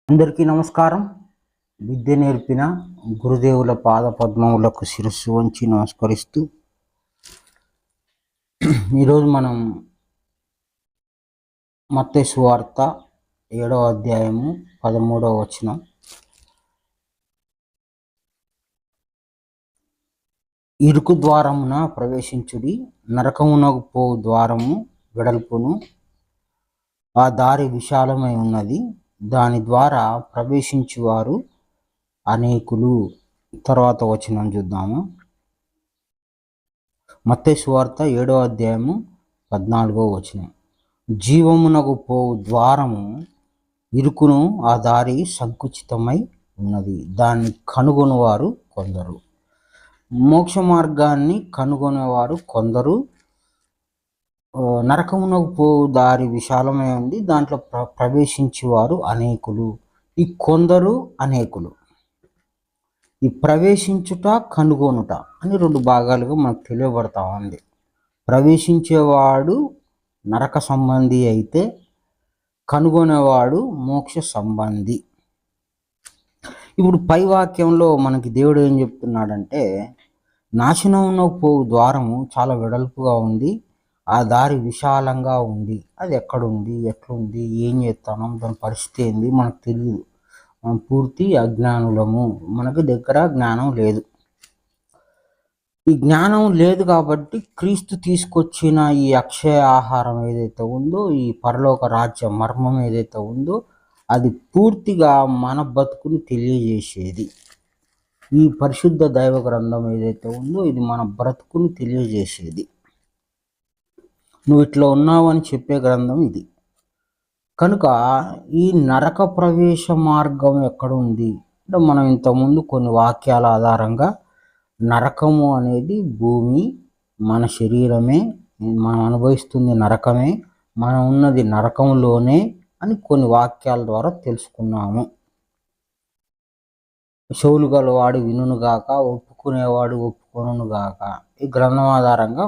అందరికీ నమస్కారం. విద్య నేర్పిన గురుదేవుల పాద పద్మములకు శిరస్సు వంచి నమస్కరిస్తూ ఈరోజు మనం మత్తయి సువార్త 7వ అధ్యాయము 13వ వచనం. ఇరుకు ద్వారమున ప్రవేశించుడి, నరకమునకు పోవు ద్వారము వెడల్పును, ఆ దారి విశాలమై ఉన్నది, దాని ద్వారా ప్రవేశించువారు అనేకులు. తర్వాత వచనం చూద్దాము. మత్తయి సువార్త 7వ అధ్యాయము 14వ వచనం. జీవమునకు పోవు ద్వారము ఇరుకును, ఆ దారి సంకుచితమై ఉన్నది, దాన్ని కనుగొనేవారు కొందరు. మోక్ష మార్గాన్ని కనుగొనేవారు కొందరు. నరకమునకు పోవు దారి విశాలమై ఉంది, దాంట్లో ప్రవేశించేవారు అనేకులు. ఈ కొందరు అనేకులు, ఈ ప్రవేశించుట కనుగొనుట అని రెండు భాగాలుగా మనకు తెలియబడతా ఉంది. ప్రవేశించేవాడు నరక సంబంధి అయితే, కనుగొనేవాడు మోక్ష సంబంధి. ఇప్పుడు పై వాక్యంలో మనకి దేవుడు ఏం చెప్తున్నాడంటే, నాశనమునకు పోవు ద్వారము చాలా వెడల్పుగా ఉంది, ఆ దారి విశాలంగా ఉంది. అది ఎక్కడుంది, ఎట్లుంది, ఏం చేస్తాం, దాని పరిస్థితి ఏంది మనకు తెలియదు. మనం పూర్తి అజ్ఞానులము, మనకు దగ్గర జ్ఞానం లేదు. ఈ జ్ఞానం లేదు కాబట్టి క్రీస్తు తీసుకొచ్చిన ఈ అక్షయ ఆహారం ఏదైతే ఉందో, ఈ పరలోక రాజ్య మర్మం ఏదైతే ఉందో, అది పూర్తిగా మన బతుకుని తెలియజేసేది. ఈ పరిశుద్ధ దైవ గ్రంథం ఏదైతే ఉందో, ఇది మన బ్రతుకుని తెలియజేసేది. నువ్వు ఇట్లా ఉన్నావు అని చెప్పే గ్రంథం ఇది. కనుక ఈ నరక ప్రవేశ మార్గం ఎక్కడ ఉంది అంటే, మనం ఇంతకుముందు కొన్ని వాక్యాల ఆధారంగా నరకము అనేది భూమి, మన శరీరమే, మనం అనుభవిస్తుంది నరకమే, మనం ఉన్నది నరకంలోనే అని కొన్ని వాక్యాల ద్వారా తెలుసుకున్నాము. చెవులు గలవాడు వినుగాక, ఒప్పుకునేవాడు ఒప్పుకొనుగాక. ఈ గ్రంథం ఆధారంగా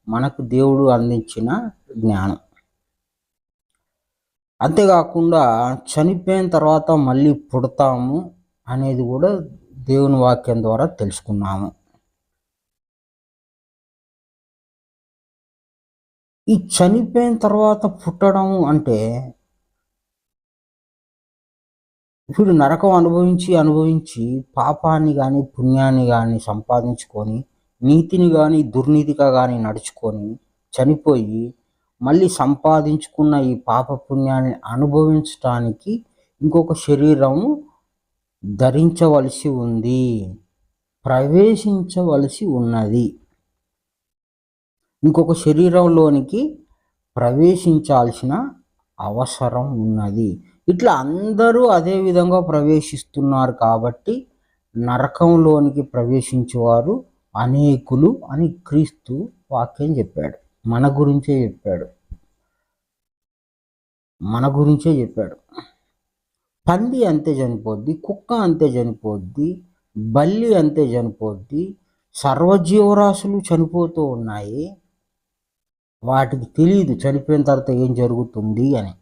మనకు దేవుడు అందించిన జ్ఞానం. అంతేకాకుండా చనిపోయిన తర్వాత మళ్ళీ పుడతాము అనేది కూడా దేవుని వాక్యం ద్వారా తెలుసుకున్నాము. ఈ చనిపోయిన తర్వాత పుట్టడం అంటే, ఇప్పుడు నరకం అనుభవించి పాపాన్ని కానీ పుణ్యాన్ని కానీ సంపాదించుకొని, నీతిని కానీ దుర్నీతిగా కానీ నడుచుకొని చనిపోయి మళ్ళీ సంపాదించుకున్న ఈ పాప పుణ్యాన్ని అనుభవించటానికి ఇంకొక శరీరము ధరించవలసి ఉంది, ప్రవేశించవలసి ఉన్నది, ఇంకొక శరీరంలోనికి ప్రవేశించాల్సిన అవసరం ఉన్నది. ఇట్లా అందరూ అదే విధంగా ప్రవేశిస్తున్నారు కాబట్టి నరకంలోనికి ప్రవేశించేవారు అనేకులు అని క్రీస్తు వాక్యం చెప్పాడు. మన గురించే చెప్పాడు. పంది అంతే చనిపోద్ది, కుక్క అంతే చనిపోద్ది, బల్లి అంతే చనిపోద్ది, సర్వజీవరాశులు చనిపోతూ ఉన్నాయి. వాటికి తెలియదు చనిపోయిన తర్వాత ఏం జరుగుతుంది అని.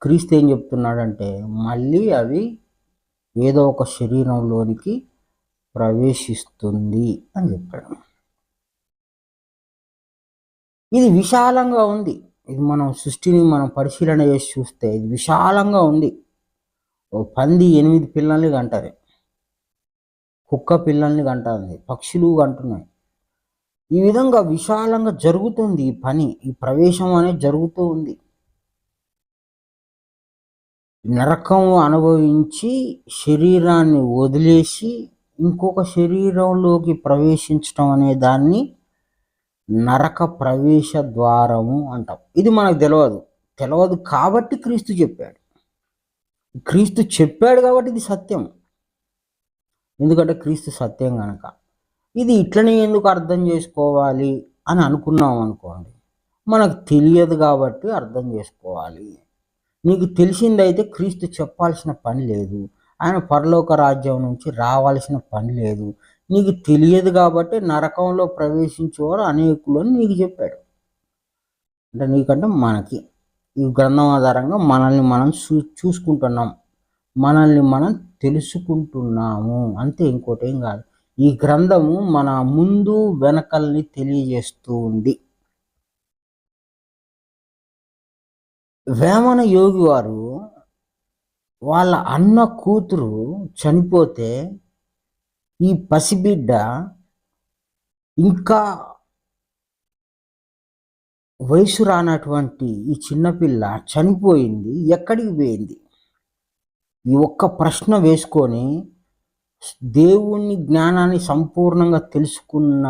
క్రీస్తు ఏం చెప్తున్నాడంటే, మళ్ళీ అవి ఏదో ఒక శరీరంలోనికి ప్రవేశిస్తుంది అని చెప్పాడు. ఇది విశాలంగా ఉంది. ఇది మనం సృష్టిని మనం పరిశీలన చేసి చూస్తే ఇది విశాలంగా ఉంది. ఓ పంది 8 పిల్లల్ని కంటది, కుక్క పిల్లల్ని కంటుంది, పక్షులు కంటున్నాయి. ఈ విధంగా విశాలంగా జరుగుతుంది ఈ పని, ఈ ప్రవేశం అనేది జరుగుతూ ఉంది. నరకం అనుభవించి శరీరాన్ని వదిలేసి ఇంకొక శరీరంలోకి ప్రవేశించడం అనే దాన్ని నరక ప్రవేశ ద్వారము అంటాం. ఇది మనకు తెలియదు కాబట్టి క్రీస్తు చెప్పాడు కాబట్టి ఇది సత్యం. ఎందుకంటే క్రీస్తు సత్యం కనుక. ఇది ఇట్లనే ఎందుకు అర్థం చేసుకోవాలి అని అనుకున్నాం అనుకోండి, మనకు తెలియదు కాబట్టి అర్థం చేసుకోవాలి. నీకు తెలిసిందైతే క్రీస్తు చెప్పాల్సిన పని లేదు, ఆయన పరలోక రాజ్యం నుంచి రావాల్సిన పని లేదు. నీకు తెలియదు కాబట్టి నరకంలో ప్రవేశించేవారు అనేకులు అని నీకు చెప్పాడు. అంటే నీకంటే మనకి ఈ గ్రంథం ఆధారంగా మనల్ని మనం చూసుకుంటున్నాం, మనల్ని మనం తెలుసుకుంటున్నాము అంతే, ఇంకోటి ఏం కాదు. ఈ గ్రంథము మన ముందు వెనకల్ని తెలియజేస్తూ ఉంది. వేమన యోగి వారు వాళ్ళ అన్న కూతురు చనిపోతే ఈ పసిబిడ్డ ఇంకా వయసు రానటువంటి ఈ చిన్నపిల్ల చనిపోయింది, ఎక్కడికి పోయింది? ఈ ఒక్క ప్రశ్న వేసుకొని దేవుని జ్ఞానాన్ని సంపూర్ణంగా తెలుసుకున్న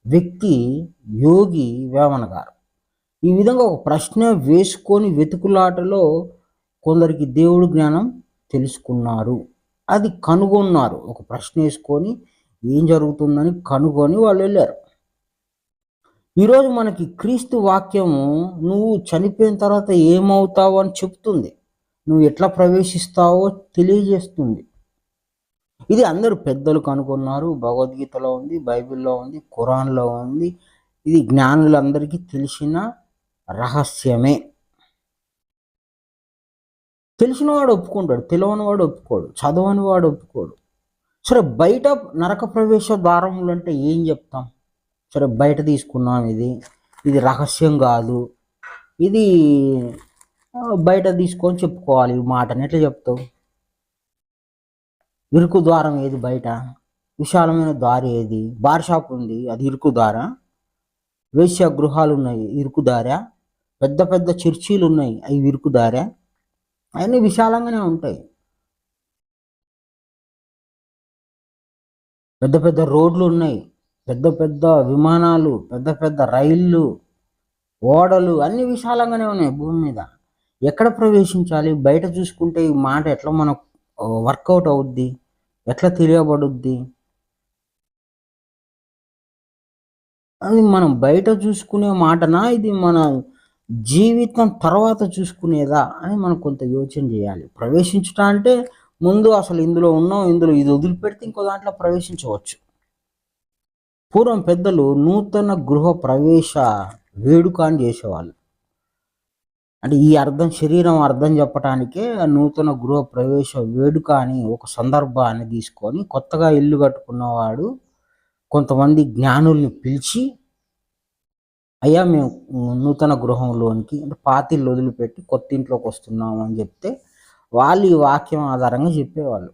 వ్యక్తి యోగి వేమన గారు. ఈ విధంగా ఒక ప్రశ్న వేసుకొని వెతుకులాటలో కొందరికి దేవుడి జ్ఞానం తెలుసుకున్నారు, అది కనుగొన్నారు. ఒక ప్రశ్న వేసుకొని ఏం జరుగుతుందని కనుగొని వాళ్ళు వెళ్ళారు. ఈరోజు మనకి క్రీస్తు వాక్యము నువ్వు చనిపోయిన తర్వాత ఏమవుతావు అని చెప్తుంది, నువ్వు ఎట్లా ప్రవేశిస్తావో తెలియజేస్తుంది. ఇది అందరూ పెద్దలు కనుగొన్నారు. భగవద్గీతలో ఉంది, బైబిల్లో ఉంది, ఖురాన్లో ఉంది. ఇది జ్ఞానులందరికీ తెలిసిన రహస్యమే. తెలిసినవాడు ఒప్పుకుంటాడు, తెలియనివాడు ఒప్పుకోడు, చదవని వాడు ఒప్పుకోడు. సరే, బయట నరక ప్రవేశ ద్వారములు అంటే ఏం చెప్తాం? సరే, బయట తీసుకున్నాం, ఇది రహస్యం కాదు, ఇది బయట తీసుకొని చెప్పుకోవాలి. ఈ మాటని ఎట్లా చెప్తావు? ఇరుకు ద్వారం ఏది బయట? విశాలమైన దారి ఏది? బార్ షాప్ ఉంది, అది ఇరుకు దారా? వేశ్య గృహాలు ఉన్నాయి, ఇరుకు దారా? పెద్ద పెద్ద చర్చీలు ఉన్నాయి, అవి ఇరుకు దారా? అవన్నీ విశాలంగానే ఉంటాయి. పెద్ద పెద్ద రోడ్లు ఉన్నాయి, పెద్ద పెద్ద విమానాలు, పెద్ద పెద్ద రైళ్ళు, ఓడలు, అన్ని విశాలంగానే ఉన్నాయి భూమి మీద. ఎక్కడ ప్రవేశించాలి? బయట చూసుకుంటే ఈ మాట ఎట్లా మనకు వర్కౌట్ అవుద్ది, ఎట్లా తెలియబడుద్ది? అది మనం బయట చూసుకునే మాటనా, ఇది మన జీవితం తర్వాత చూసుకునేదా అని మనం కొంత యోచన చేయాలి. ప్రవేశించుట అంటే ముందు అసలు ఇందులో ఉన్నాం, ఇందులో ఇది వదిలిపెడితే ఇంకో దాంట్లో ప్రవేశించవచ్చు. పూర్వం పెద్దలు నూతన గృహ ప్రవేశ వేడుక అని చేసేవాళ్ళు. అంటే ఈ శరీరం అర్థం చెప్పటానికే నూతన గృహ ప్రవేశ వేడుక అని ఒక సందర్భాన్ని తీసుకొని, కొత్తగా ఇల్లు కట్టుకున్నవాడు కొంతమంది జ్ఞానుల్ని పిలిచి, అయ్యా మేము నూతన గృహంలోనికి అంటే పాతిళ్ళు వదిలిపెట్టి కొత్త ఇంట్లోకి వస్తున్నాము అని చెప్తే, వాళ్ళు ఈ వాక్యం ఆధారంగా చెప్పేవాళ్ళు.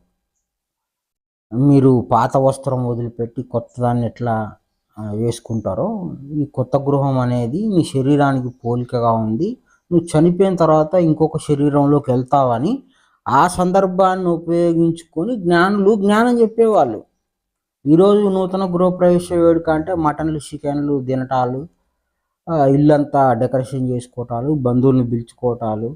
మీరు పాత వస్త్రం వదిలిపెట్టి కొత్త దాన్ని ఎట్లా వేసుకుంటారో, ఈ కొత్త గృహం అనేది మీ శరీరానికి పోలికగా ఉంది, నువ్వు చనిపోయిన తర్వాత ఇంకొక శరీరంలోకి వెళ్తావని ఆ సందర్భాన్ని ఉపయోగించుకొని జ్ఞానులు జ్ఞానం చెప్పేవాళ్ళు. ఈరోజు నూతన గృహప్రవేశ వేడుక అంటే మటన్లు, చికెన్లు తినటాలు, ఇల్లంతా డెకరేషన్ చేసుకోవటాలు, బంధువుల్ని పిలుచుకోవటాలు,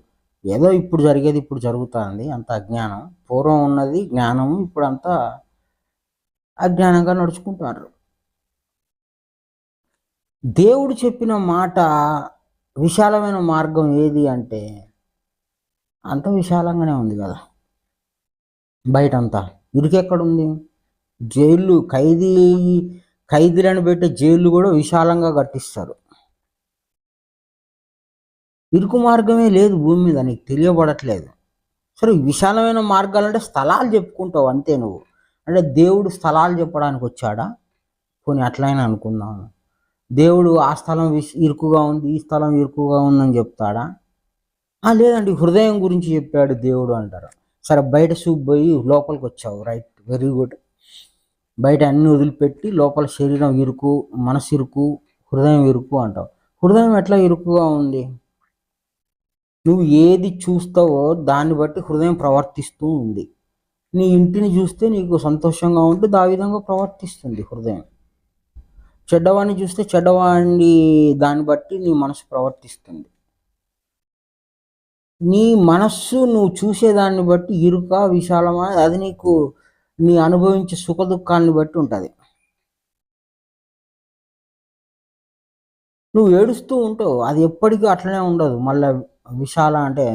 ఏదో ఇప్పుడు జరిగేది ఇప్పుడు జరుగుతుంది. అంత అజ్ఞానం. పూర్వం ఉన్నది జ్ఞానము, ఇప్పుడు అంతా అజ్ఞానంగా నడుచుకుంటారు. దేవుడు చెప్పిన మాట విశాలమైన మార్గం ఏది అంటే అంత విశాలంగానే ఉంది కదా. బయటంతా ఇరుకెక్కడుంది? జైళ్ళు, ఖైదీలను పెట్టే జైళ్ళు కూడా విశాలంగా కట్టిస్తారు. ఇరుకు మార్గమే లేదు భూమి మీద, నీకు తెలియబడట్లేదు. సరే, విశాలమైన మార్గాలంటే స్థలాలు చెప్పుకుంటావు అంతే నువ్వు. అంటే దేవుడు స్థలాలు చెప్పడానికి వచ్చాడా? పోనీ అట్లయినా అనుకుందాము. దేవుడు ఆ స్థలం ఇరుకుగా ఉంది, ఈ స్థలం ఇరుకుగా ఉందని చెప్తాడా? లేదండి, హృదయం గురించి చెప్పాడు దేవుడు అంటారు. సరే, బయట చూపు పోయి లోపలికి వచ్చావు, రైట్, వెరీ గుడ్. బయట అన్ని వదిలిపెట్టి లోపల శరీరం ఇరుకు, మనసు ఇరుకు, హృదయం ఇరుకు అంటావు. హృదయం ఎట్లా ఇరుకుగా ఉంది? నువ్వు ఏది చూస్తావో దాన్ని బట్టి హృదయం ప్రవర్తిస్తూ ఉంది. నీ ఇంటిని చూస్తే నీకు సంతోషంగా ఉంటుంది, ఆ విధంగా ప్రవర్తిస్తుంది హృదయం. చెడ్డవాడిని చూస్తే చెడ్డవాడిని దాన్ని బట్టి నీ మనసు ప్రవర్తిస్తుంది. నీ మనస్సు నువ్వు చూసేదాన్ని బట్టి ఇరుక, విశాలమా, అది నీకు నీ అనుభవించే సుఖ దుఃఖాన్ని బట్టి ఉంటుంది. నువ్వు ఏడుస్తూ ఉంటావు, అది ఎప్పటికీ అట్లనే ఉండదు. మళ్ళీ విశాల అంటే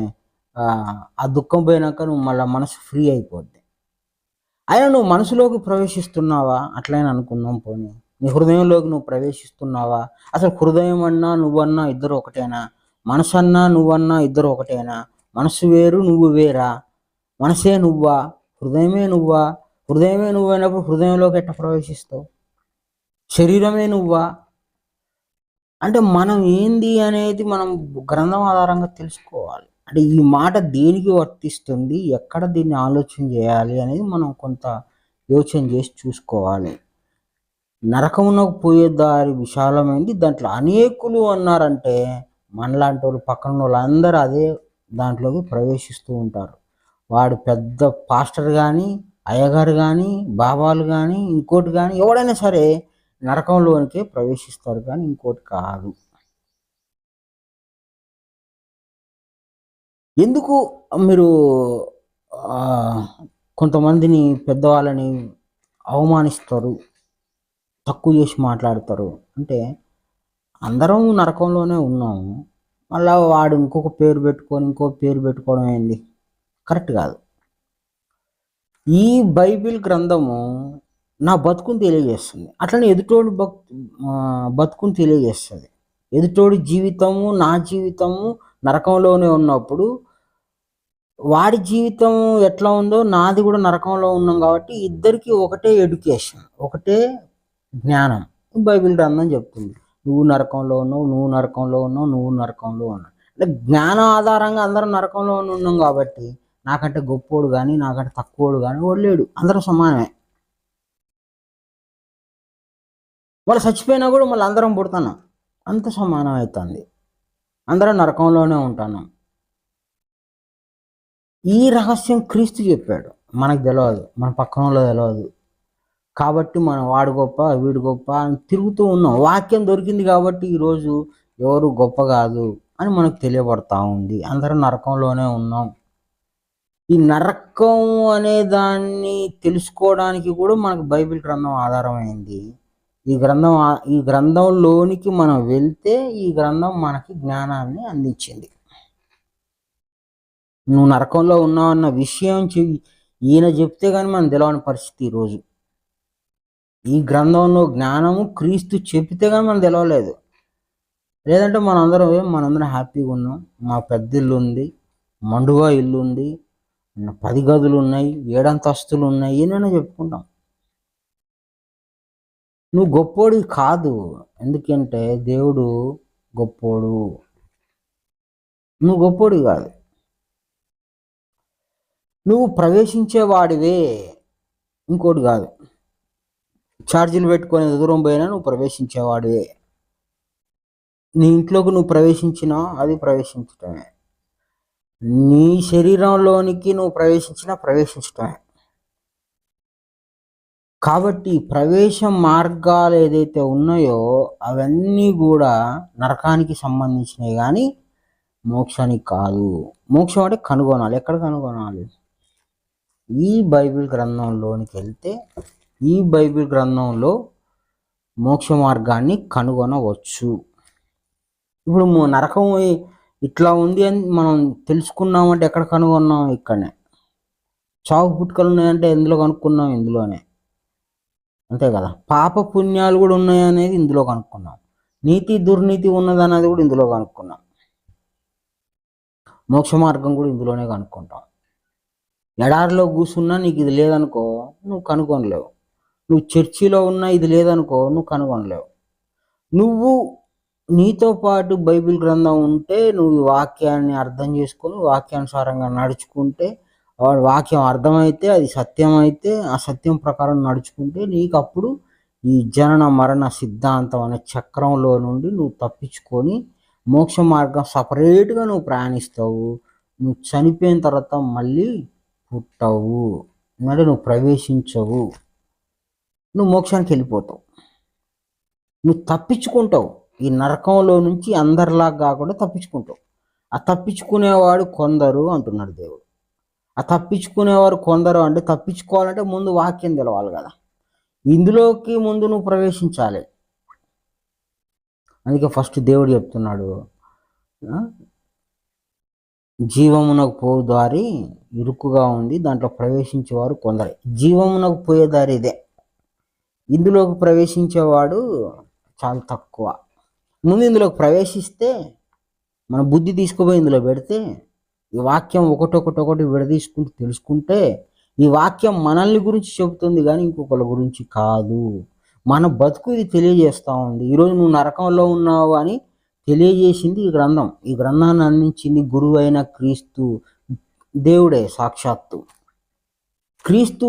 ఆ దుఃఖం పోయినాక నువ్వు మళ్ళీ మనసు ఫ్రీ అయిపోద్ది. అయినా నువ్వు మనసులోకి ప్రవేశిస్తున్నావా? అట్లయినా అనుకుందాం. పోనీ నీ హృదయంలోకి నువ్వు ప్రవేశిస్తున్నావా? అసలు హృదయం అన్నా నువ్వన్నా ఇద్దరు ఒకటేనా? మనసన్నా నువ్వన్నా ఇద్దరు ఒకటేనా? మనసు వేరు నువ్వు వేరా? మనసే నువ్వా? హృదయమే నువ్వా? హృదయమే నువ్వైనప్పుడు హృదయంలోకి ఎట్లా ప్రవేశిస్తావు? శరీరమే నువ్వా? అంటే మనం ఏంది అనేది మనం గ్రంథం ఆధారంగా తెలుసుకోవాలి. అంటే ఈ మాట దేనికి వర్తిస్తుంది, ఎక్కడ దీన్ని ఆలోచన చేయాలి అనేది మనం కొంత యోచన చేసి చూసుకోవాలి. నరకమునకు పోయే దారి విశాలమైంది, దాంట్లో అనేకులు అన్నారంటే మనలాంటి వాళ్ళు, పక్కన వాళ్ళు అందరూ అదే దాంట్లోకి ప్రవేశిస్తూ ఉంటారు. వాడు పెద్ద పాస్టర్ కానీ, అయ్యగారు కానీ, బాబాలు కానీ, ఇంకోటి కానీ, ఎవడైనా సరే నరకంలోనికే ప్రవేశిస్తారు కానీ ఇంకోటి కాదు. ఎందుకు మీరు కొంతమందిని పెద్దవాళ్ళని అవమానిస్తారు, తక్కువ చేసి మాట్లాడతారు అంటే అందరం నరకంలోనే ఉన్నాము, మళ్ళా వాడు ఇంకొక పేరు పెట్టుకొని ఇంకో పేరు పెట్టుకోవడం ఏంది? కరెక్ట్ కాదు. ఈ బైబిల్ గ్రంథము నా బతుకుని తెలియజేస్తుంది, అట్లనే ఎదుటోడి బతుకుని తెలియజేస్తుంది. ఎదుటోడి జీవితము నా జీవితము నరకంలోనే ఉన్నప్పుడు వాడి జీవితం ఎట్లా ఉందో నాది కూడా నరకంలో ఉన్నాం కాబట్టి ఇద్దరికి ఒకటే ఎడ్యుకేషన్, ఒకటే జ్ఞానం బైబిల్ గ్రంథం చెప్తుంది. నువ్వు నరకంలో ఉన్నావు, నువ్వు నరకంలో ఉన్నావు, నువ్వు నరకంలో ఉన్నావు. అంటే జ్ఞానం ఆధారంగా అందరం నరకంలో ఉన్నాం కాబట్టి నాకంటే గొప్పోడు కానీ నాకంటే తక్కువడు కానీ వాడు లేడు, అందరం సమానమే. వాళ్ళు చచ్చిపోయినా కూడా మళ్ళీ అందరం పుడుతున్నాం, అంత సమానం అవుతుంది, అందరం నరకంలోనే ఉంటాను. ఈ రహస్యం క్రీస్తు చెప్పాడు, మనకు తెలియదు, మన పక్కనలో తెలియదు. కాబట్టి మనం వాడు గొప్ప వీడు గొప్ప అని తిరుగుతూ ఉన్నాం. వాక్యం దొరికింది కాబట్టి ఈరోజు ఎవరు గొప్ప కాదు అని మనకు తెలియబడతా ఉంది. అందరం నరకంలోనే ఉన్నాం. ఈ నరకం అనే దాన్ని తెలుసుకోవడానికి కూడా మనకు బైబిల్ గ్రంథం ఆధారమైంది. ఈ గ్రంథంలోనికి మనం వెళ్తే ఈ గ్రంథం మనకి జ్ఞానాన్ని అందించింది. నువ్వు నరకంలో ఉన్నావు అన్న విషయం ఈయన చెప్తే కానీ మనం తెలియని పరిస్థితి ఈరోజు. ఈ గ్రంథంలో జ్ఞానము క్రీస్తు చెప్తే కానీ మనం తెలవలేదు. లేదంటే మనందరం హ్యాపీగా ఉన్నాం, మా పెద్ద ఇల్లు ఉంది, మండుగా ఇల్లు ఉంది, 10 గదులు ఉన్నాయి, 7 అంతస్తులు ఉన్నాయి, ఏమైనా చెప్పుకుంటాం. నువ్వు గొప్పోడి కాదు, ఎందుకంటే దేవుడు గొప్పోడు, నువ్వు గొప్పోడి కాదు. నువ్వు ప్రవేశించేవాడివే, ఇంకోటి కాదు. ఛార్జీలు పెట్టుకొని దూరం పోయినా నువ్వు ప్రవేశించేవాడివే. నీ ఇంట్లోకి నువ్వు ప్రవేశించినా అది ప్రవేశించటమే, నీ శరీరంలోనికి నువ్వు ప్రవేశించటమే. కాబట్టి ప్రవేశ మార్గాలు ఏదైతే ఉన్నాయో అవన్నీ కూడా నరకానికి సంబంధించినవి కానీ మోక్షానికి కాదు. మోక్షం అంటే కనుగొనాలి. ఎక్కడ కనుగొనాలి? ఈ బైబిల్ గ్రంథంలోనికి వెళ్తే ఈ బైబిల్ గ్రంథంలో మోక్ష మార్గాన్ని కనుగొనవచ్చు. ఇప్పుడు నరకం ఇట్లా ఉంది అని మనం తెలుసుకున్నామంటే ఎక్కడ కనుగొన్నాం? ఇక్కడనే. చావు పుట్టుకలు ఉన్నాయంటే ఎందులో కనుక్కున్నాం? ఇందులోనే, అంతే కదా. పాప పుణ్యాలు కూడా ఉన్నాయనేది ఇందులో కనుక్కున్నాం. నీతి దుర్నీతి ఉన్నదనేది కూడా ఇందులో కనుక్కున్నాం. మోక్ష మార్గం కూడా ఇందులోనే కనుక్కుంటాం. ఎడారిలో కూర్చున్నా నీకు ఇది లేదనుకో నువ్వు కనుగొనలేవు. నువ్వు చర్చిలో ఉన్నా ఇది లేదనుకో నువ్వు కనుగొనలేవు. నువ్వు నీతో పాటు బైబిల్ గ్రంథం ఉంటే నువ్వు వాక్యాన్ని అర్థం చేసుకొని వాక్యానుసారంగా నడుచుకుంటే, వాక్యం అర్థమైతే అది సత్యం అయితే ఆ సత్యం ప్రకారం నడుచుకుంటే నీకు అప్పుడు ఈ జనన మరణ సిద్ధాంతం అనే చక్రంలో నుండి నువ్వు తప్పించుకొని మోక్ష మార్గం సపరేట్గా నువ్వు ప్రయాణిస్తావు. నువ్వు చనిపోయిన తర్వాత మళ్ళీ పుట్టవు, అంటే నువ్వు ప్రవేశించవు, నువ్వు మోక్షానికి వెళ్ళిపోతావు, నువ్వు తప్పించుకుంటావు. ఈ నరకంలో నుంచి అందరిలాగా కాకుండా తప్పించుకుంటావు. ఆ తప్పించుకునేవాడు కొందరు అంటున్నాడు దేవుడు. ఆ తప్పించుకునేవారు కొందరు అంటే తప్పించుకోవాలంటే ముందు వాక్యం తెలవాలి కదా. ఇందులోకి ముందు నువ్వు ప్రవేశించాలి. అందుకే ఫస్ట్ దేవుడు చెప్తున్నాడు, జీవమునకు పోవు దారి ఇరుకుగా ఉంది, దాంట్లో ప్రవేశించేవారు కొందరు. జీవమునకు పోయే దారి ఇదే, ఇందులోకి ప్రవేశించేవాడు చాలా తక్కువ. ముందు ఇందులోకి ప్రవేశిస్తే మన బుద్ధి తీసుకుపోయి ఇందులో పెడితే ఈ వాక్యం ఒకటొకటి విడదీసుకుంటూ తెలుసుకుంటే ఈ వాక్యం మనల్ని గురించి చెబుతుంది కానీ ఇంకొకరి గురించి కాదు. మన బతుకు ఇది తెలియజేస్తూ ఉంది. ఈరోజు నువ్వు నరకంలో ఉన్నావు అని తెలియజేసింది ఈ గ్రంథం. ఈ గ్రంథాన్ని అందించింది గురువు అయిన క్రీస్తు, దేవుడే సాక్షాత్తు. క్రీస్తు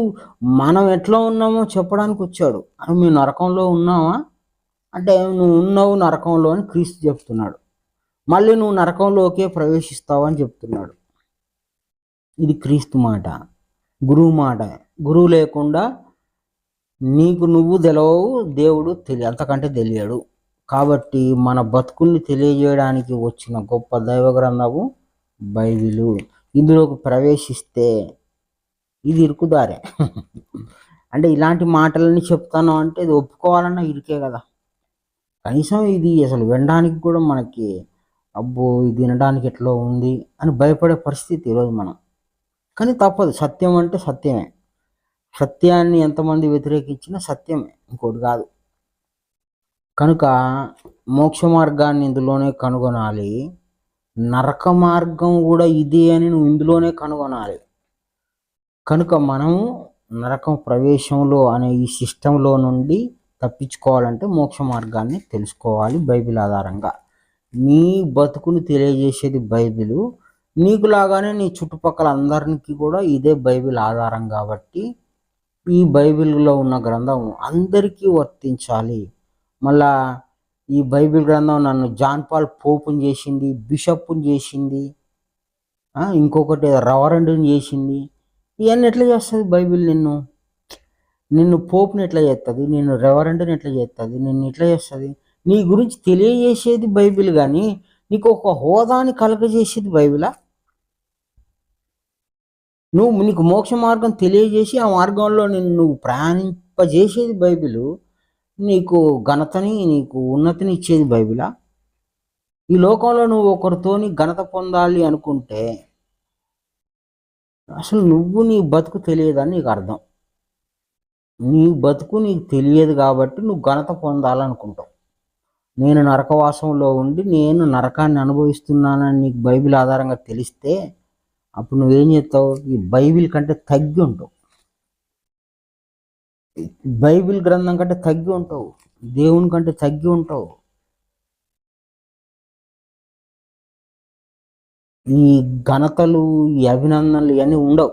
మనం ఎట్లా ఉన్నామో చెప్పడానికి వచ్చాడు. మేము నరకంలో ఉన్నామా అంటే నువ్వు ఉన్నావు నరకంలో అని క్రీస్తు చెప్తున్నాడు. మళ్ళీ నువ్వు నరకంలోకే ప్రవేశిస్తావు అని చెప్తున్నాడు. ఇది క్రీస్తు మాట, గురువు మాట. గురువు లేకుండా నీకు నువ్వు తెలవవు, దేవుడు అంతకంటే తెలియడు. కాబట్టి మన బతుకుల్ని తెలియజేయడానికి వచ్చిన గొప్ప దైవ గ్రంథము బైబిలు. ఇందులోకి ప్రవేశిస్తే ఇది ఇరుకుదారే. అంటే ఇలాంటి మాటలని చెప్తాను అంటే ఇది ఒప్పుకోవాలన్నా ఇరికే కదా. కనీసం ఇది అసలు వినడానికి కూడా మనకి అబ్బో ఇది వినడానికి ఎట్లా ఉంది అని భయపడే పరిస్థితి ఈరోజు మనం. కానీ తప్పదు, సత్యం అంటే సత్యమే. సత్యాన్ని ఎంతమంది వ్యతిరేకించినా సత్యమే, ఇంకోటి కాదు. కనుక మోక్ష మార్గాన్ని ఇందులోనే కనుగొనాలి, నరక మార్గం కూడా ఇదే అని నువ్వు ఇందులోనే కనుగొనాలి. కనుక మనము నరకం ప్రవేశంలో అనే ఈ సిస్టంలో నుండి తప్పించుకోవాలంటే మోక్ష మార్గాన్ని తెలుసుకోవాలి బైబిల్ ఆధారంగా. నీ బతుకుని తెలియజేసేది బైబిలు. నీకులాగానే నీ చుట్టుపక్కల అందరికీ కూడా ఇదే బైబిల్ ఆధారం కాబట్టి ఈ బైబిల్లో ఉన్న గ్రంథం అందరికీ వర్తించాలి. మళ్ళా ఈ బైబిల్ గ్రంథం నన్ను జాన్ పాల్ పోపుని చేసింది, బిషప్ని చేసింది, ఇంకొకటి రెవరెండ్ని చేసింది. ఇవన్నీ ఎట్లా చేస్తుంది బైబిల్? నిన్ను పోపుని ఎట్లా చేస్తుంది, నిన్ను రెవరెండ్ని ఎట్లా చేస్తుంది, నిన్ను ఎట్లా చేస్తుంది? నీ గురించి తెలియజేసేది బైబిల్, కానీ నీకు ఒక హోదాని కలగజేసేది బైబిలా? నీకు మోక్ష మార్గం తెలియజేసి ఆ మార్గంలో నువ్వు ప్రయాణింపజేసేది బైబిలు. నీకు ఘనతని, నీకు ఉన్నతిని ఇచ్చేది బైబిలా? ఈ లోకంలో నువ్వు ఒకరితోని ఘనత పొందాలి అనుకుంటే అసలు నీ బతుకు తెలియదని నీకు అర్థం. నీ బతుకు నీకు తెలియదు కాబట్టి నువ్వు ఘనత పొందాలనుకుంటావు. నేను నరకవాసంలో ఉండి నేను నరకాన్ని అనుభవిస్తున్నానని నీకు బైబిల్ ఆధారంగా తెలిస్తే అప్పుడు నువ్వేం చేస్తావు? ఈ బైబిల్ కంటే తగ్గి ఉంటావు, బైబిల్ గ్రంథం కంటే తగ్గి ఉంటావు, దేవుని కంటే తగ్గి ఉంటావు. ఈ ఘనతలు, ఈ అభినందనలు ఇవన్నీ ఉండవు.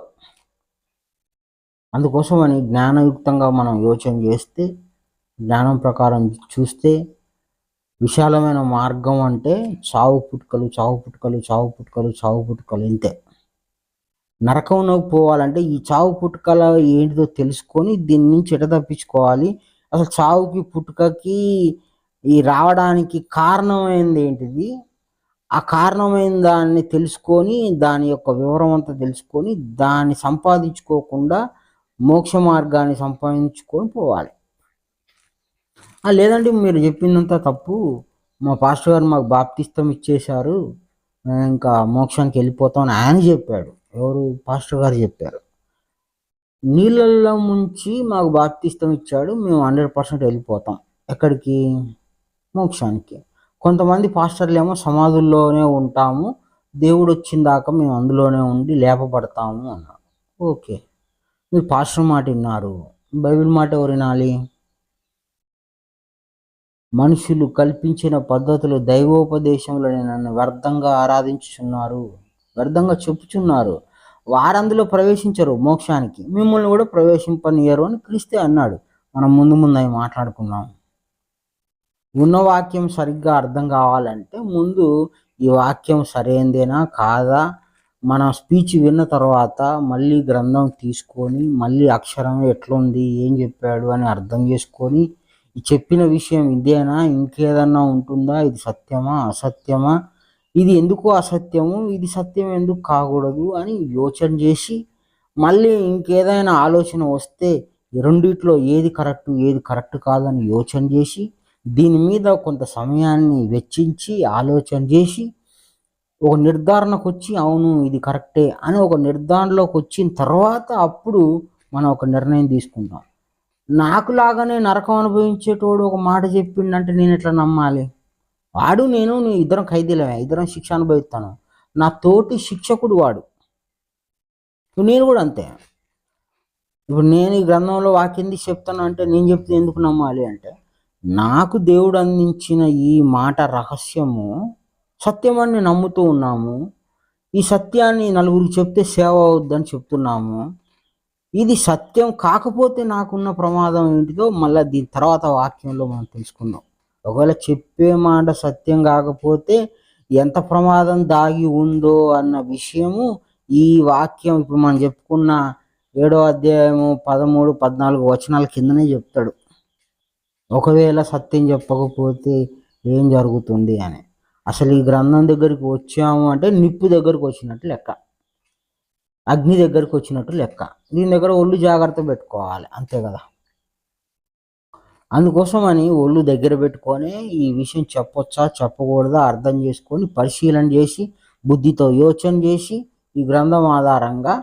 అందుకోసమని జ్ఞానయుక్తంగా మనం యోచన చేస్తే, జ్ఞానం ప్రకారం చూస్తే విశాలమైన మార్గం అంటే చావు పుట్టుకలు, చావు పుట్టుకలు, చావు పుట్టుకలు, చావు పుట్టుకలు, ఇంతే. నరకంలోకి పోవాలంటే ఈ చావు పుట్టుకల ఏంటిదో తెలుసుకొని దీని నుంచి ఎట తప్పించుకోవాలి, అసలు చావుకి పుట్టుకకి ఈ రావడానికి కారణమైంది ఏంటిది, ఆ కారణమైన దాన్ని తెలుసుకొని దాని యొక్క వివరం అంతా తెలుసుకొని దాన్ని సంపాదించుకోకుండా మోక్ష మార్గాన్ని సంపాదించుకొని పోవాలి. లేదంటే మీరు చెప్పిందంతా తప్పు, మా పాస్టర్ గారు మాకు బాప్తిస్తం ఇచ్చేశారు, ఇంకా మోక్షానికి వెళ్ళిపోతామని ఆయన చెప్పాడు. ఎవరు? పాస్టర్ గారు చెప్పారు. నీళ్ళల్లో ముంచి మాకు బాప్తిస్తం ఇచ్చాడు, మేము 100% వెళ్ళిపోతాం. ఎక్కడికి? మోక్షానికి. కొంతమంది పాస్టర్లు ఏమో సమాధుల్లోనే ఉంటాము, దేవుడు వచ్చిన దాకా మేము అందులోనే ఉండి లేపబడతాము అన్నారు. ఓకే, మీరు పాస్టర్ మాట విన్నారు, బైబిల్ మాట ఎవరు వినాలి? మనుషులు కల్పించిన పద్ధతులు దైవోపదేశంలో నన్ను వ్యర్థంగా ఆరాధించుచున్నారు, వ్యర్థంగా చెప్పుచున్నారు, వారందులో ప్రవేశించరు మోక్షానికి, మిమ్మల్ని కూడా ప్రవేశింపనియరు అని క్రీస్తే అన్నాడు. మనం ముందు అవి మాట్లాడుకుందాం. ఉన్న వాక్యం సరిగ్గా అర్థం కావాలంటే ముందు ఈ వాక్యం సరైనదేనా కాదా మన స్పీచ్ విన్న తర్వాత మళ్ళీ గ్రంథం తీసుకొని మళ్ళీ అక్షరం ఎట్లుంది, ఏం చెప్పాడు అని అర్థం చేసుకొని ఈ చెప్పిన విషయం ఇదేనా, ఇంకేదన్నా ఉంటుందా, ఇది సత్యమా అసత్యమా, ఇది ఎందుకు అసత్యము, ఇది సత్యం ఎందుకు కాకూడదు అని యోచన చేసి మళ్ళీ ఇంకేదైనా ఆలోచన వస్తే రెండిట్లో ఏది కరెక్ట్ కాదని యోచన చేసి దీని మీద కొంత సమయాన్ని వెచ్చించి ఆలోచన చేసి ఒక నిర్ధారణకు వచ్చి అవును ఇది కరెక్టే అని ఒక నిర్ధారణలోకి వచ్చిన తర్వాత అప్పుడు మనం ఒక నిర్ణయం తీసుకుంటాం. నాకులాగానే నరకం అనుభవించేటోడు ఒక మాట చెప్పిండంటే నేను ఎట్లా నమ్మాలి? వాడు నేను ఇద్దరం ఖైదీలమే, ఇద్దరం శిక్ష అనుభవిస్తాను. నా తోటి శిక్షకుడు వాడు. నేను కూడా అంతే. ఇప్పుడు నేను ఈ గ్రంథంలో వాక్యం తీసి చెప్తాను అంటే నేను చెప్తే ఎందుకు నమ్మాలి అంటే, నాకు దేవుడు అందించిన ఈ మాట రహస్యము సత్యమని నమ్ముతూ ఉన్నాము. ఈ సత్యాన్ని నలుగురికి చెప్తే సేవ అవుద్దని చెప్తున్నాము. ఇది సత్యం కాకపోతే నాకున్న ప్రమాదం ఏంటిదో మళ్ళీ దీని తర్వాత వాక్యంలో మనం తెలుసుకుందాం. ఒకవేళ చెప్పే మాట సత్యం కాకపోతే ఎంత ప్రమాదం దాగి ఉందో అన్న విషయము ఈ వాక్యం ఇప్పుడు మనం చెప్పుకున్న 7వ అధ్యాయము 13, 14 వచనాల కిందనే చెప్తాడు. ఒకవేళ సత్యం చెప్పకపోతే ఏం జరుగుతుంది అని. అసలు ఈ గ్రంథం దగ్గరికి వచ్చాము అంటే నిప్పు దగ్గరకు వచ్చినట్టు లెక్క, అగ్ని దగ్గరకు వచ్చినట్టు లెక్క. దీని దగ్గర ఒళ్ళు జాగ్రత్త పెట్టుకోవాలి, అంతే కదా. అందుకోసమని ఒళ్ళు దగ్గర పెట్టుకొని ఈ విషయం చెప్పొచ్చా చెప్పకూడదా అర్థం చేసుకొని పరిశీలన చేసి బుద్ధితో యోచన చేసి ఈ గ్రంథం ఆధారంగా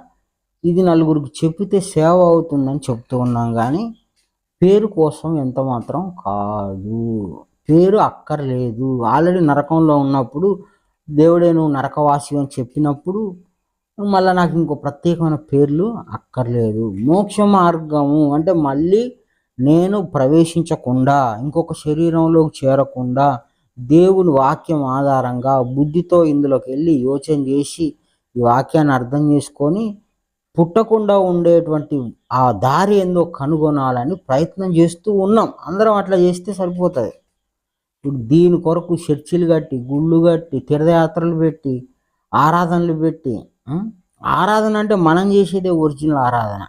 ఇది నలుగురికి చెప్పితే సేవ అవుతుందని చెప్తూ ఉన్నాం. కానీ పేరు కోసం ఎంత మాత్రం కాదు. పేరు అక్కర్లేదు. ఆల్రెడీ నరకంలో ఉన్నప్పుడు దేవుడే నువ్వు నరకవాసి అని చెప్పినప్పుడు మళ్ళీ నాకు ఇంకో ప్రత్యేకమైన పేర్లు అక్కర్లేదు. మోక్ష మార్గము అంటే మళ్ళీ నేను ప్రవేశించకుండా, ఇంకొక శరీరంలోకి చేరకుండా దేవుని వాక్యం ఆధారంగా బుద్ధితో ఇందులోకి వెళ్ళి యోచన చేసి ఈ వాక్యాన్ని అర్థం చేసుకొని పుట్టకుండా ఉండేటువంటి ఆ దారి ఏందో కనుగొనాలని ప్రయత్నం చేస్తూ ఉన్నాం. అందరం అట్లా చేస్తే సరిపోతుంది. ఇప్పుడు దీని కొరకు చర్చిలు కట్టి, గుళ్ళు కట్టి, తీర్థయాత్రలు పెట్టి, ఆరాధనలు పెట్టి, ఆరాధన అంటే మనం చేసేదే ఒరిజినల్ ఆరాధన.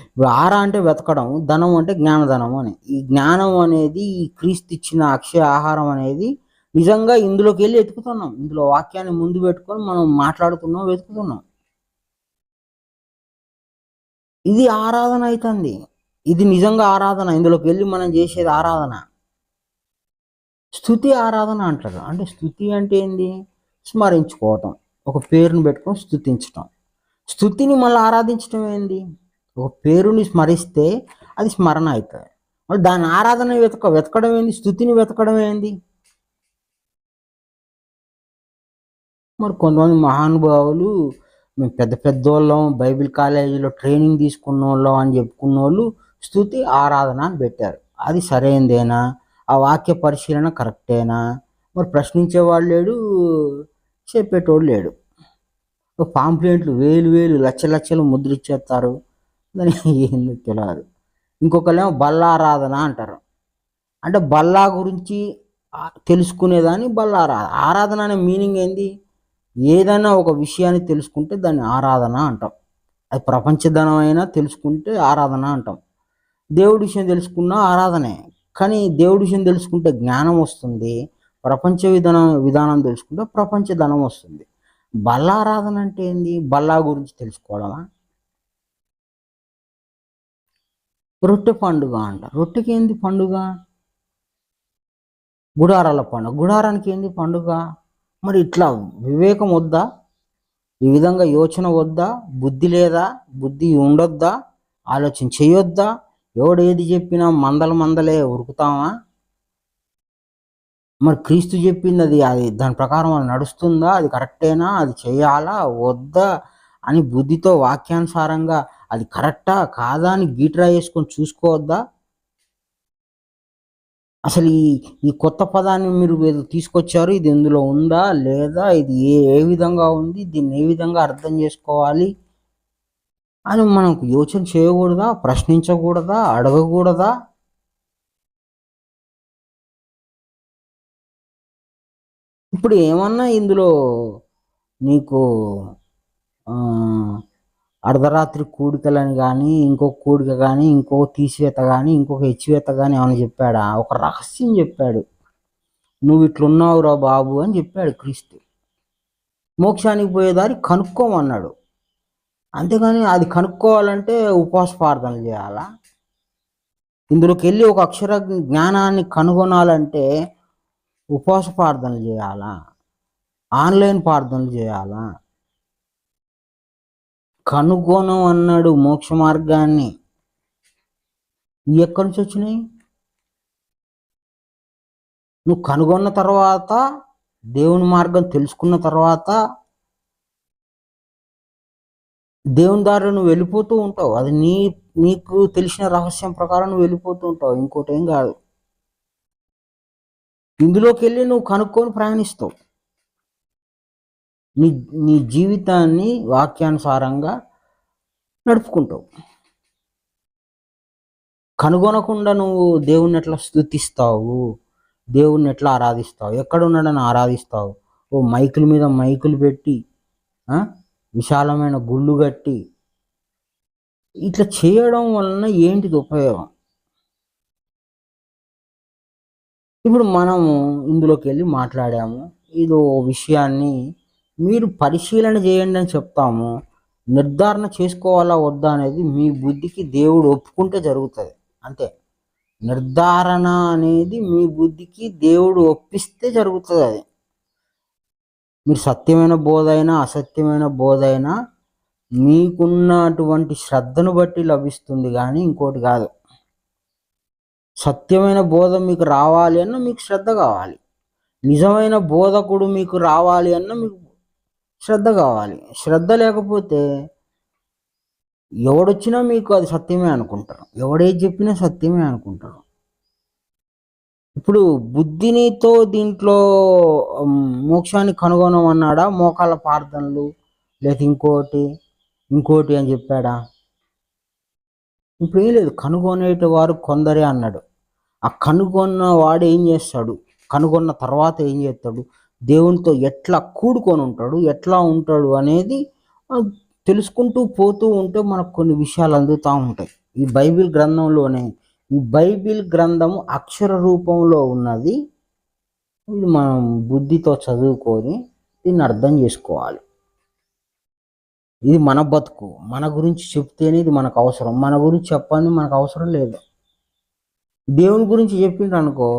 ఇప్పుడు అంటే వెతకడం, ధనం అంటే జ్ఞానధనం అని. ఈ జ్ఞానం అనేది ఈ క్రీస్తు ఇచ్చిన అక్షయ ఆహారం అనేది నిజంగా ఇందులోకి వెళ్ళి వెతుకుతున్నాం. ఇందులో వాక్యాన్ని ముందు పెట్టుకొని మనం మాట్లాడుతున్నాం, వెతుకుతున్నాం. ఇది ఆరాధన అవుతుంది. ఇది నిజంగా ఆరాధన. ఇందులోకి వెళ్ళి మనం చేసేది ఆరాధన. స్తుతి ఆరాధన అంటారు. అంటే స్తుతి అంటే ఏంది? స్మరించుకోవటం, ఒక పేరుని పెట్టుకొని స్తుతించటం. స్తుతిని మళ్ళీ ఆరాధించటం ఏంది? ఒక పేరుని స్మరిస్తే అది స్మరణ అవుతుంది. మళ్ళీ దాని ఆరాధన వెతకడం ఏంది? స్తుతిని వెతకడం ఏంది? మరి కొంతమంది మహానుభావులు మేము పెద్ద పెద్దోళ్ళం, బైబిల్ కాలేజీలో ట్రైనింగ్ తీసుకున్న వాళ్ళం అని చెప్పుకున్న వాళ్ళు స్తుతి ఆరాధన అని పెట్టారు. అది సరైనదేనా? ఆ వాక్య పరిశీలన కరెక్టేనా? మరి ప్రశ్నించేవాడు లేడు, చెప్పేటోడు లేడు. పాంప్లెంట్లు వేలు లక్షలు ముద్రించేస్తారు. దాని ఏందో తెలియదు. ఇంకొకరేమో బల్లారాధన అంటారు. అంటే బల్లా గురించి తెలుసుకునేదాన్ని బల్లారాధన. ఆరాధన అనే మీనింగ్ ఏంది? ఏదైనా ఒక విషయాన్ని తెలుసుకుంటే దాన్ని ఆరాధన అంటాం. అది ప్రపంచధనం అయినా తెలుసుకుంటే ఆరాధన అంటాం. దేవుడి విషయం తెలుసుకున్నా ఆరాధనే. కానీ దేవుడి విషయం తెలుసుకుంటే జ్ఞానం వస్తుంది, ప్రపంచ విధానం తెలుసుకుంటే ప్రపంచ ధనం వస్తుంది. బల్లారాధన అంటే ఏంది? బల్లా గురించి తెలుసుకోవడమా? రొట్టె పండుగ అంట. రొట్టెకి ఏంది పండుగ? గుడారాల పండుగ. గుడారానికి ఏంది పండుగ? మరి ఇట్లా వివేకం వద్దా? ఈ విధంగా యోచన వద్దా? బుద్ధి లేదా? బుద్ధి ఉండొద్దా? ఆలోచన చేయొద్దా? ఎవడు ఏది చెప్పినా మందలే ఉరుకుతామా? మరి క్రీస్తు చెప్పింది అది దాని ప్రకారం అది నడుస్తుందా? అది కరెక్టేనా? అది చేయాలా వద్దా అని బుద్ధితో వాక్యానుసారంగా అది కరెక్టా కాదా అని గీట్రా వేసుకొని చూసుకోవద్దా? అసలు ఈ కొత్త పదాన్ని మీరు తీసుకొచ్చారు, ఇది ఇందులో ఉందా లేదా, ఇది ఏ విధంగా ఉంది, దీన్ని ఏ విధంగా అర్థం చేసుకోవాలి అని మనం యోచన చేయకూడదా? ప్రశ్నించకూడదా? అడగకూడదా? ఇప్పుడు ఏమన్నా ఇందులో నీకు అర్ధరాత్రి కూడికలని కానీ, ఇంకొక కూడిక కానీ, ఇంకొక తీసివేత కానీ, ఇంకొక హెచ్చివేత కానీ ఏమైనా చెప్పాడా? ఒక రహస్యం చెప్పాడు. నువ్వు ఇట్లున్నావురా బాబు అని చెప్పాడు క్రీస్తు. మోక్షానికి పోయేదారి కనుక్కోమన్నాడు. అంతేగాని అది కనుక్కోవాలంటే ఉపవాస ప్రార్థనలు చేయాలా? ఇందులోకి వెళ్ళి ఒక అక్షర జ్ఞానాన్ని కనుగొనాలంటే ఉపవాస ప్రార్థనలు చేయాలా? ఆన్లైన్ ప్రార్థనలు చేయాలా? కనుగొను అన్నాడు మోక్ష మార్గాన్ని. ఎక్కడి నుంచి వచ్చినాయి? నువ్వు కనుగొన్న తర్వాత, దేవుని మార్గం తెలుసుకున్న తర్వాత దేవుని దారిలో నువ్వు వెళ్ళిపోతూ ఉంటావు. అది నీకు తెలిసిన రహస్యం ప్రకారం నువ్వు వెళ్ళిపోతూ ఉంటావు. ఇంకోటి ఏం కాదు. ఇందులోకి వెళ్ళి నువ్వు కనుక్కొని ప్రయాణిస్తావు. నీ నీ జీవితాన్ని వాక్యానుసారంగా నడుపుకుంటావు. కనుగొనకుండా నువ్వు దేవుణ్ణి ఎట్లా స్తుతిస్తావు, దేవుణ్ణి ఎట్లా ఆరాధిస్తావు, ఎక్కడున్నాడని ఆరాధిస్తావు? ఓ మైకుల మీద మైకులు పెట్టి, విశాలమైన గుళ్ళు కట్టి ఇట్లా చేయడం వలన ఏంటిది ఉపయోగం? ఇప్పుడు మనము ఇందులోకి వెళ్ళి మాట్లాడాము. ఇదో విషయాన్ని మీరు పరిశీలన చేయండి అని చెప్తాము. నిర్ధారణ చేసుకోవాలా వద్దా అనేది మీ బుద్ధికి దేవుడు ఒప్పుకుంటే జరుగుతుంది అంతే. నిర్ధారణ అనేది మీ బుద్ధికి దేవుడు ఒప్పిస్తే జరుగుతుంది. అది మీరు సత్యమైన బోధ అయినా అసత్యమైన బోధ అయినా మీకున్నటువంటి శ్రద్ధను బట్టి లభిస్తుంది, కానీ ఇంకోటి కాదు. సత్యమైన బోధ మీకు రావాలి అన్న మీకు శ్రద్ధ కావాలి. నిజమైన బోధకుడు మీకు రావాలి అన్న మీకు శ్రద్ధ కావాలి. శ్రద్ధ లేకపోతే ఎవడొచ్చినా మీకు అది సత్యమే అనుకుంటారు, ఎవడేది చెప్పినా సత్యమే అనుకుంటారు. ఇప్పుడు బుద్ధినితో దీంట్లో మోక్షాన్ని కనుగొనమన్నాడా? మోకాళ్ళ ప్రార్థనలు లేదా ఇంకోటి అని చెప్పాడా? ఇప్పుడు ఏం లేదు. కనుగొనేటి వారు కొందరే అన్నాడు. ఆ కనుగొన్న వాడు ఏం చేస్తాడు? కనుగొన్న తర్వాత ఏం చేస్తాడు? దేవునితో ఎట్లా కూడుకొని ఉంటాడు, ఎట్లా ఉంటాడు అనేది తెలుసుకుంటూ పోతూ ఉంటే మనకు కొన్ని విషయాలు అందుతూ ఉంటాయి. ఈ బైబిల్ గ్రంథంలోనే, ఈ బైబిల్ గ్రంథము అక్షర రూపంలో ఉన్నది. ఇది మనం బుద్ధితో చదువుకొని దీన్ని అర్థం చేసుకోవాలి. ఇది మన బతుకు, మన గురించి చెప్తేనే ఇది మనకు అవసరం. మన గురించి చెప్పని మనకు అవసరం లేదు. దేవుని గురించి చెప్పిండ్రు అనుకో,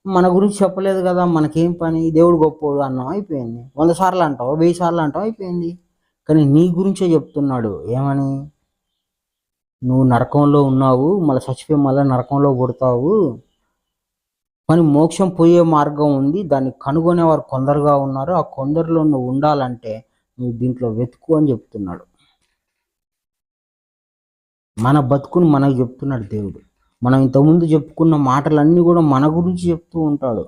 మన గురించి చెప్పలేదు కదా, మనకేం పని? దేవుడు గొప్పోడు అన్నాం, అయిపోయింది. 100 సార్లు అంటావు, 1000 సార్లు అంటావు, అయిపోయింది. కానీ నీ గురించే చెప్తున్నాడు. ఏమని? నువ్వు నరకంలో ఉన్నావు, మళ్ళీ చచ్చిపోయి మళ్ళీ నరకంలో పుడతావు, కానీ మోక్షం పోయే మార్గం ఉంది, దాన్ని కనుగొనేవారు కొందరుగా ఉన్నారు. ఆ కొందరిలో నువ్వు ఉండాలంటే నువ్వు దీంట్లో వెతుకు అని చెప్తున్నాడు. మన బతుకుని మనకు చెప్తున్నాడు దేవుడు. మనం ఇంతకుముందు చెప్పుకున్న మాటలన్నీ కూడా మన గురించి చెప్తూ ఉంటాడు.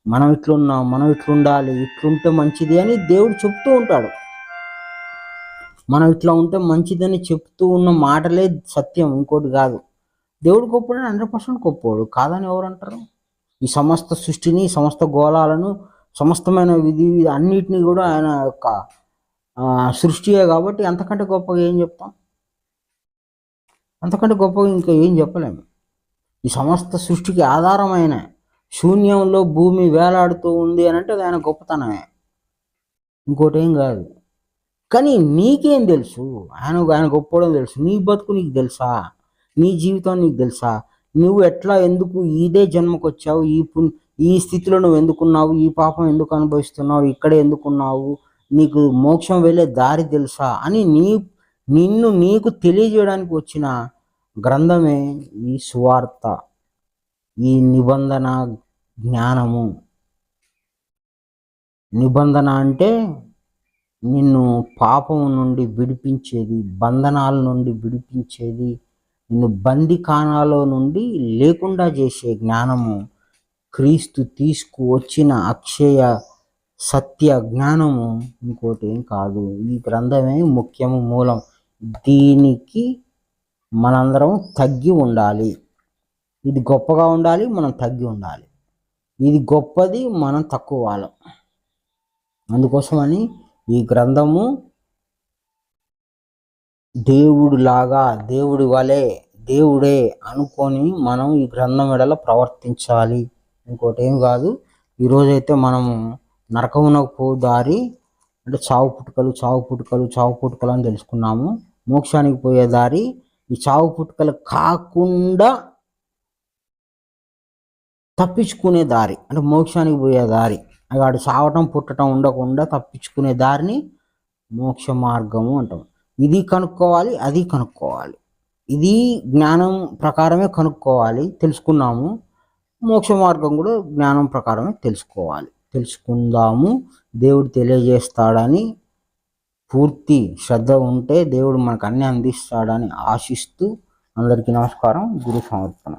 మనం ఇట్లున్నాం, మనం ఇట్లుండాలి, ఇట్లుంటే మంచిది అని దేవుడు చెప్తూ ఉంటాడు. మనం ఇట్లా ఉంటే మంచిదని చెప్తూ ఉన్న మాటలే సత్యం, ఇంకోటి కాదు. దేవుడు గొప్పడు, 100% గొప్పవాడు కాదని ఎవరు అంటారు? ఈ సమస్త సృష్టిని, సమస్త గోళాలను, సమస్తమైన విధి అన్నిటినీ కూడా ఆయన యొక్క సృష్టియే కాబట్టి అంతకంటే గొప్పగా ఏం చెప్తాం? అంతకంటే గొప్పగా ఇంకా ఏం చెప్పలేము. ఈ సమస్త సృష్టికి ఆధారమైన శూన్యంలో భూమి వేలాడుతూ ఉంది అని అంటే అది ఆయన గొప్పతనమే, ఇంకోటి ఏం కాదు. కానీ నీకేం తెలుసు? ఆయన గొప్పవడం తెలుసు. నీ బతుకు నీకు తెలుసా? నీ జీవితం నీకు తెలుసా? నువ్వు ఎట్లా, ఎందుకు ఇదే జన్మకు వచ్చావు, ఈ స్థితిలో నువ్వు ఎందుకున్నావు, ఈ పాపం ఎందుకు అనుభవిస్తున్నావు, ఇక్కడే ఎందుకున్నావు, నీకు మోక్షం వెళ్ళే దారి తెలుసా అని నీకు తెలియజేయడానికి వచ్చిన గ్రంథమే ఈ సువార్త, ఈ నిబంధన జ్ఞానము. నిబంధన అంటే నిన్ను పాపం నుండి విడిపించేది, బంధనాల నుండి విడిపించేది, నిన్ను బందికానాలో నుండి లేకుండా చేసే జ్ఞానము. క్రీస్తు తీసుకువచ్చిన అక్షయ సత్య జ్ఞానము, ఇంకోటి ఏం కాదు. ఈ గ్రంథమే ముఖ్యము, మూలం. దీనికి మనందరం తగ్గి ఉండాలి. ఇది గొప్పగా ఉండాలి, మనం తగ్గి ఉండాలి. ఇది గొప్పది, మనం తక్కువ వాళ్ళం. అందుకోసమని ఈ గ్రంథము దేవుడిలాగా, దేవుడి వలె, దేవుడే అనుకొని మనం ఈ గ్రంథం ఎడల ప్రవర్తించాలి, ఇంకోటి ఏం కాదు. ఈరోజైతే మనము నరకమునకు పో దారి అంటే చావు పుట్టుకలు అని తెలుసుకున్నాము. మోక్షానికి పోయే దారి ఈ చావు పుట్టుకలు కాకుండా తప్పించుకునే దారి, అంటే మోక్షానికి పోయే దారి. వాడు చావటం పుట్టడం ఉండకుండా తప్పించుకునే దారిని మోక్ష మార్గము అంటాం. ఇది కనుక్కోవాలి, అది కనుక్కోవాలి. ఇది జ్ఞానం ప్రకారమే కనుక్కోవాలి, తెలుసుకున్నాము. మోక్ష మార్గం కూడా జ్ఞానం ప్రకారమే తెలుసుకోవాలి. తెలుసుకుందాము. దేవుడు తెలియజేస్తాడని పూర్తి శ్రద్ధ ఉంటే దేవుడు మనకు అన్ని అందిస్తాడని ఆశిస్తూ అందరికీ నమస్కారం. గురు సమర్పణ.